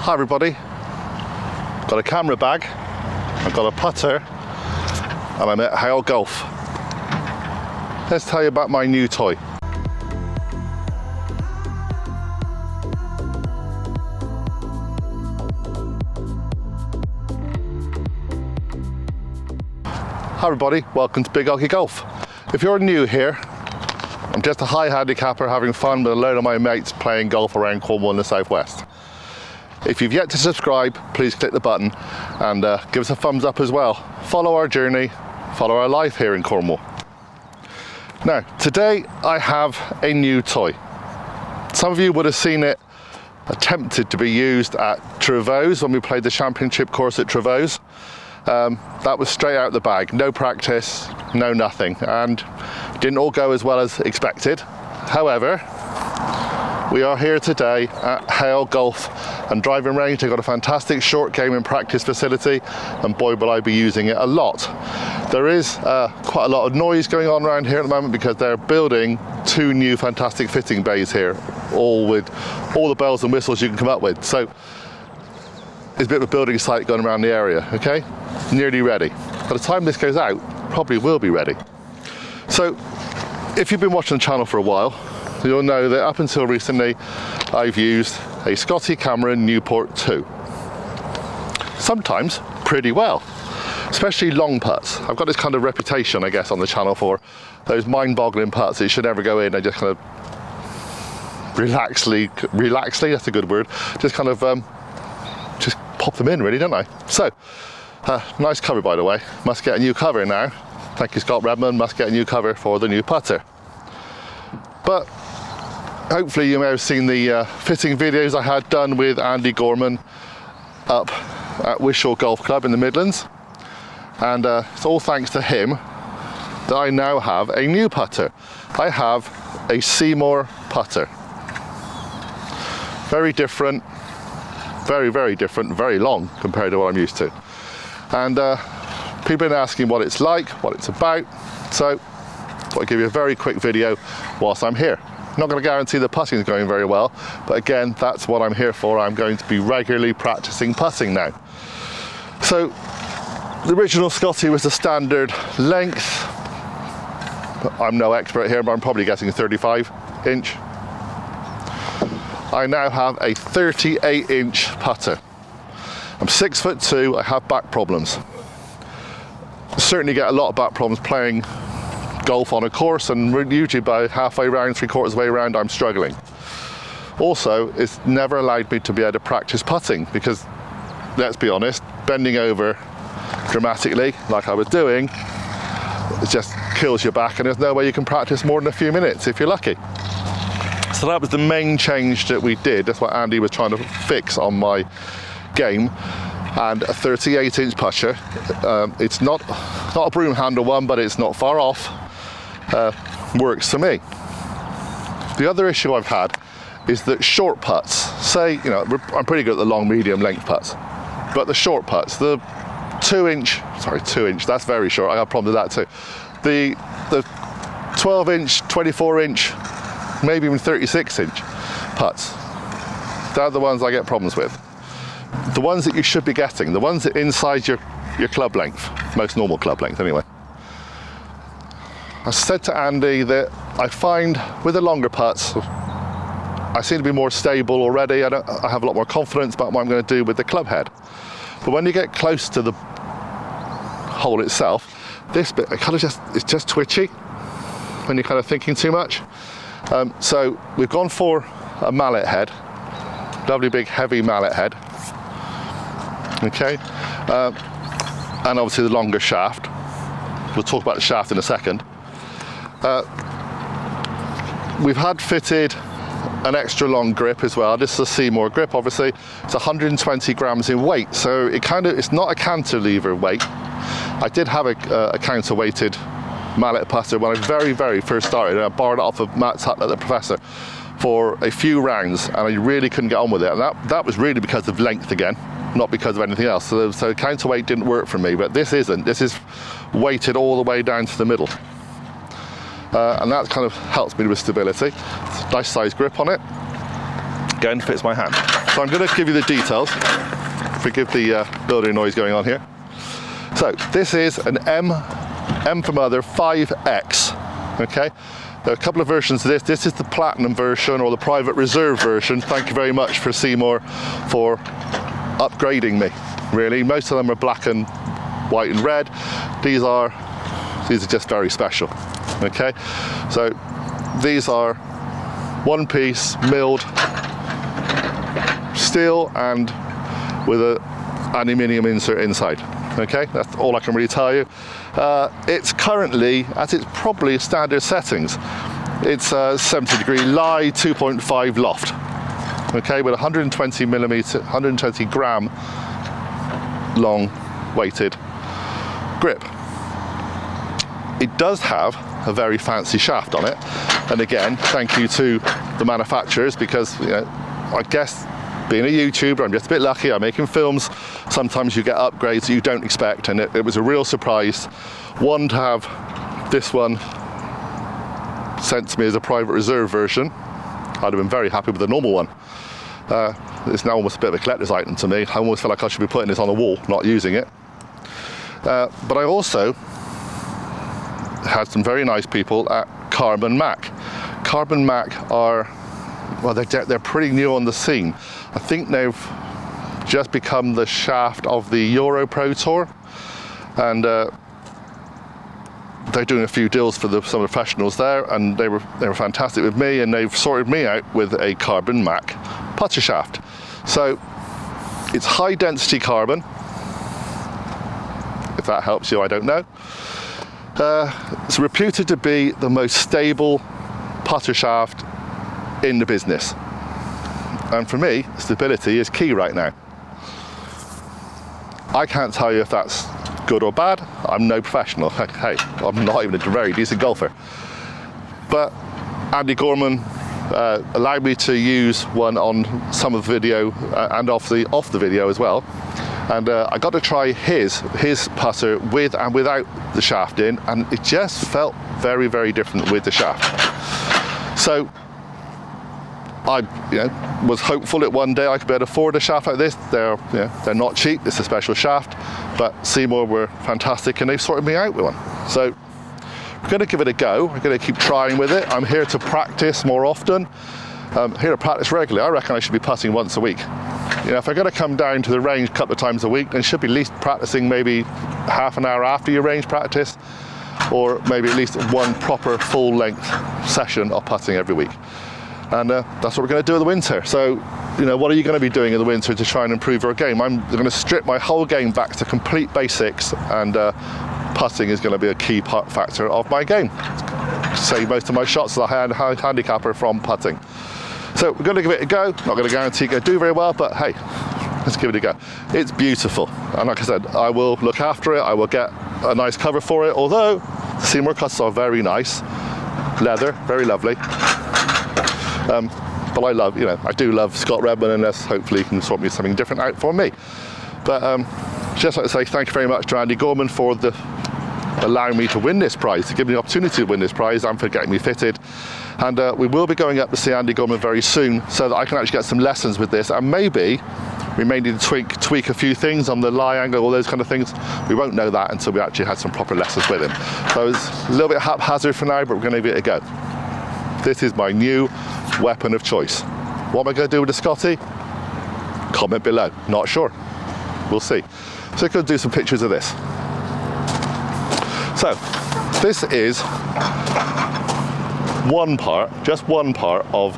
Hi everybody, got a camera bag, I've got a putter, and I'm at OGGIE Golf. Let's tell you about my new toy. Hi everybody, welcome to Big OGGIE Golf. If you're new here, I'm just a high handicapper having fun with a load of my mates playing golf around Cornwall in the southwest. If you've yet to subscribe, please click the button and give us a thumbs up as well. Follow our journey, follow our life here in Cornwall. Now, today I have a new toy. Some of you would have seen it attempted to be used at Trevose when we played the championship course at Trevose. That was straight out the bag, no practice, no nothing, and didn't all go as well as expected. However, we are here today at OGGIE Golf and Driving Range. They've got a fantastic short game and practice facility, and boy will I be using it a lot. There is quite a lot of noise going on around here at the moment because they're building two new fantastic fitting bays here, all with all the bells and whistles you can come up with. So there's a bit of a building site going around the area, okay? Nearly ready. By the time this goes out, probably will be ready. So if you've been watching the channel for a while, you'll know that up until recently I've used a Scotty Cameron Newport 2. Sometimes pretty well, especially long putts. I've got this kind of reputation, I guess, on the channel for those mind-boggling putts that you should never go in and just kind of relaxly, that's a good word, just kind of just pop them in, really, don't I? So, nice cover, by the way. Must get a new cover now. Thank you, Scott Redmond. Must get a new cover for the new putter. But hopefully you may have seen the fitting videos I had done with Andy Gorman up at Wishaw Golf Club in the Midlands. And it's all thanks to him that I now have a new putter. I have a Seemore putter. Very different, very different, very long compared to what I'm used to. And people have been asking what it's like, what it's about, so I'll give you a very quick video whilst I'm here. I'm not going to guarantee the putting is going very well, but again, that's what I'm here for. I'm going to be regularly practicing putting now. So the original Scotty was the standard length. I'm no expert here, but I'm probably guessing a 35 inch. I now have a 38-inch putter. I'm 6'2", I have back problems. Certainly get a lot of back problems playing golf on a course, and usually by halfway round, three-quarters way around, I'm struggling. Also, it's never allowed me to be able to practice putting because, let's be honest, bending over dramatically, like I was doing, it just kills your back, and there's no way you can practice more than a few minutes if you're lucky. So that was the main change that we did. That's what Andy was trying to fix on my game. And a 38-inch putter, it's not a broom handle one, but it's not far off, works for me. The other issue I've had is that short putts, say, you know, I'm pretty good at the long, medium length putts, but the short putts, the 2 inch, that's very short, I got a problem with that too. The 12-inch, 24-inch, maybe even 36-inch putts, they're the ones I get problems with. The ones that you should be getting, the ones that are inside your club length, most normal club length anyway. I said to Andy that I find with the longer putts, I seem to be more stable already. I have a lot more confidence about what I'm going to do with the club head. But when you get close to the hole itself, this bit, it's just twitchy when you're kind of thinking too much. So we've gone for a mallet head, lovely big heavy mallet head. Okay, and obviously the longer shaft. We'll talk about the shaft in a second. We've had fitted an extra long grip as well. This is a Seemore grip, obviously. It's 120 grams in weight, so it's not a cantilever weight. I did have a counterweighted mallet putter when I very first started, and I borrowed it off of Matt Tutler, the professor, for a few rounds, and I really couldn't get on with it. And that was really because of length again, not because of anything else. So counterweight didn't work for me, but this isn't. This is weighted all the way down to the middle. And that kind of helps me with stability. Nice size grip on it. again, fits my hand. So I'm going to give you the details. Forgive the building noise going on here. So this is an M for mother 5X, okay? There are a couple of versions of this. This is the platinum version or the private reserve version. Thank you very much for Seemore for upgrading me, really. Most of them are black and white and red. These are just very special, okay? So these are one piece milled steel and with an aluminium insert inside. Okay, that's all I can really tell you. It's currently at its probably standard settings. It's 70 degree lie, 2.5 loft. Okay, with 120 gram long weighted grip. It does have a very fancy shaft on it, and again, thank you to the manufacturers, because I guess being a YouTuber, I'm just a bit lucky. I'm making films. Sometimes you get upgrades that you don't expect, and it was a real surprise. One, to have this one sent to me as a private reserve version. I'd have been very happy with the normal one. It's now almost a bit of a collector's item to me. I almost feel like I should be putting this on a wall, not using it. But I also had some very nice people at Carbon Mac. Carbon Mac are, well, they're pretty new on the scene. I think they've just become the shaft of the Euro Pro Tour, and they're doing a few deals for some professionals there, and they were fantastic with me, and they've sorted me out with a Carbon Mac putter shaft. So it's high density carbon. If that helps you, I don't know. It's reputed to be the most stable putter shaft in the business, and for me, stability is key right now. I can't tell you if that's good or bad. I'm no professional. Hey, I'm not even a very decent golfer. But Andy Gorman allowed me to use one on some of the video and off the video as well. And I got to try his putter with and without the shaft in, and it just felt very, very different with the shaft. So I was hopeful that one day I could be able to afford a shaft like this. They're not cheap. It's a special shaft, but Seemore were fantastic, and they've sorted me out with one. So we're going to give it a go. We're going to keep trying with it. I'm here to practice more often. Here to practice regularly. I reckon I should be putting once a week. If I'm going to come down to the range a couple of times a week, then should be at least practicing maybe half an hour after your range practice, or maybe at least one proper full-length session of putting every week. And that's what we're going to do in the winter. So, what are you going to be doing in the winter to try and improve your game? I'm going to strip my whole game back to complete basics, and putting is going to be a key factor of my game. Save most of my shots as a handicapper from putting. So we're going to give it a go. Not going to guarantee it's going to do very well, but hey, let's give it a go. It's beautiful, and like I said, I will look after it. I will get a nice cover for it, although the Seemore cuts are very nice. Leather, very lovely. But I love, I do love Scott Redman, unless hopefully he can sort me something different out for me. But just like to say thank you very much to Andy Gorman for allowing me to win this prize, to give me the opportunity to win this prize, and for getting me fitted. And we will be going up to see Andy Gorman very soon, so that I can actually get some lessons with this, and maybe we may need to tweak a few things on the lie angle, all those kind of things. We won't know that until we actually had some proper lessons with him. So it's a little bit haphazard for now, but we're going to give it a go. This is my new weapon of choice. What am I going to do with the Scotty? Comment below. Not sure. We'll see. So we're going to do some pictures of this. So this is just one part of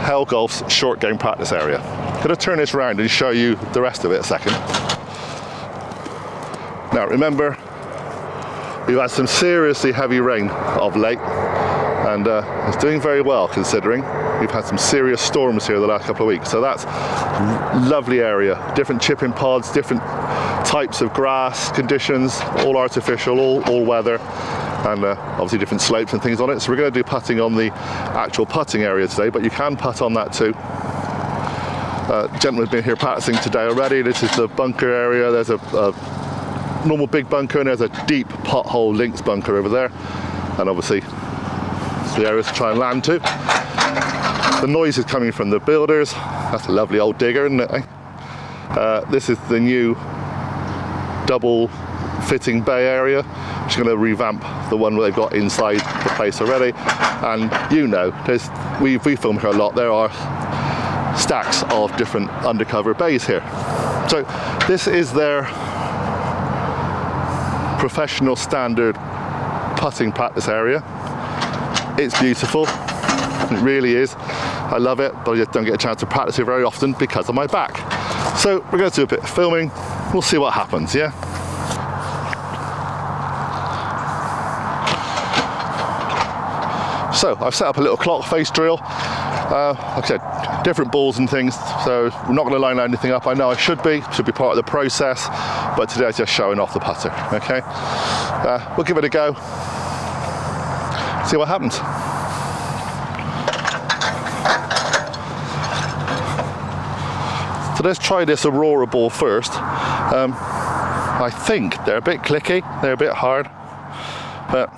Hell Golf's short game practice area. I'm going to turn this around and show you the rest of it a second. Now remember, we've had some seriously heavy rain of late, and it's doing very well considering we've had some serious storms here the last couple of weeks. So that's a lovely area, different chipping pods, different types of grass conditions, all artificial, all weather, and obviously different slopes and things on it. So we're going to do putting on the actual putting area today, but you can putt on that too. Gentleman's been here practicing today already. This is the bunker area. There's a normal big bunker, and there's a deep pothole links bunker over there, and obviously it's the areas to try and land to. The noise is coming from the builders. That's a lovely old digger, isn't it? This is the new double fitting bay area, which is going to revamp the one they've got inside the place already. And you know, we film here a lot, there are stacks of different undercover bays here. So this is their professional standard putting practice area. It's beautiful, it really is. I love it, but I just don't get a chance to practice here very often because of my back. So we're going to do a bit of filming, we'll see what happens, yeah? So I've set up a little clock face drill. Like I said, different balls and things, so we're not going to line anything up. I know I should be part of the process, but today I'm just showing off the putter, okay? We'll give it a go, see what happens. So let's try this Aurora Ball first. I think they're a bit clicky, they're a bit hard, but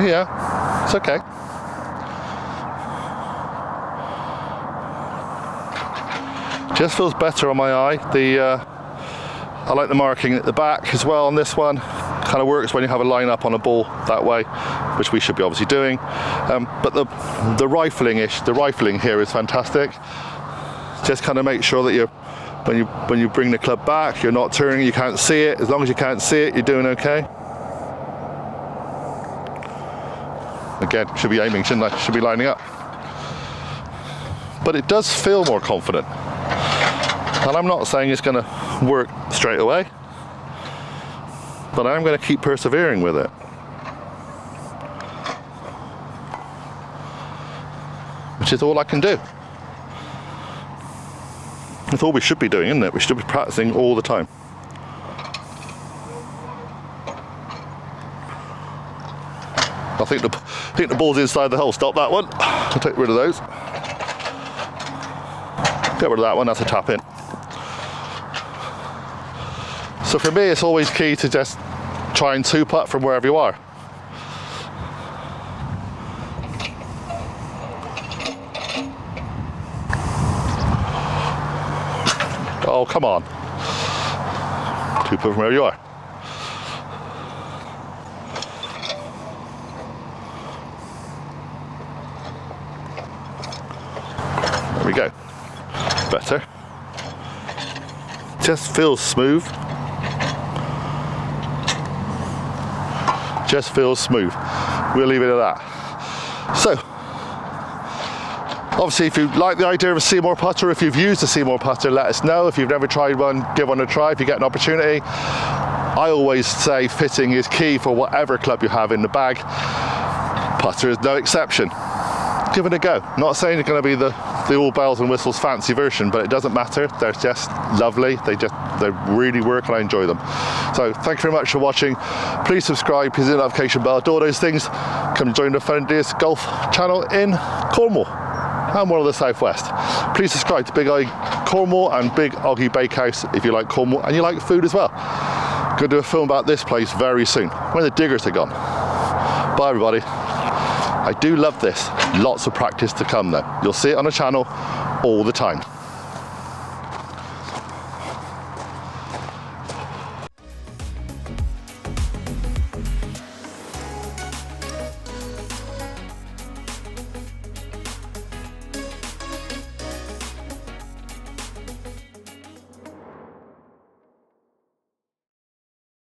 yeah, it's okay. Just feels better on my eye. I like the marking at the back as well on this one. Kind of works when you have a line up on a ball that way, which we should be obviously doing. But the rifling here is fantastic. Just kind of make sure that when you bring the club back, you're not turning, you can't see it. As long as you can't see it, you're doing okay. Again, should be aiming, shouldn't I? Should be lining up. But it does feel more confident. And I'm not saying it's going to work straight away, but I'm going to keep persevering with it. Which is all I can do. That's all we should be doing, isn't it? We should be practicing all the time. I think the ball's inside the hole. Stop that one. I'll take rid of those. Get rid of that one, that's a tap in. So for me, it's always key to just try and two putt from wherever you are. Oh, come on. Two putt from wherever you are. There we go. Better. Just feels smooth. Just feels smooth. We'll leave it at that. So, obviously, if you like the idea of a Seemore putter, if you've used a Seemore putter, let us know. If you've never tried one, give one a try if you get an opportunity. I always say fitting is key for whatever club you have in the bag. Putter is no exception. Give it a go. Not saying it's going to be the all bells and whistles fancy version, but it doesn't matter. They're just lovely. They really work and I enjoy them. So thank you very much for watching. Please subscribe, please hit the notification bell, do all those things. Come join the Fun and Dears Golf channel in Cornwall and one of the southwest. Please subscribe to Big Eye Cornwall and Big OGGIE Bakehouse if you like Cornwall and you like food as well. Going to do a film about this place very soon when the diggers are gone. Bye everybody. I do love this. Lots of practice to come though. You'll see it on the channel all the time.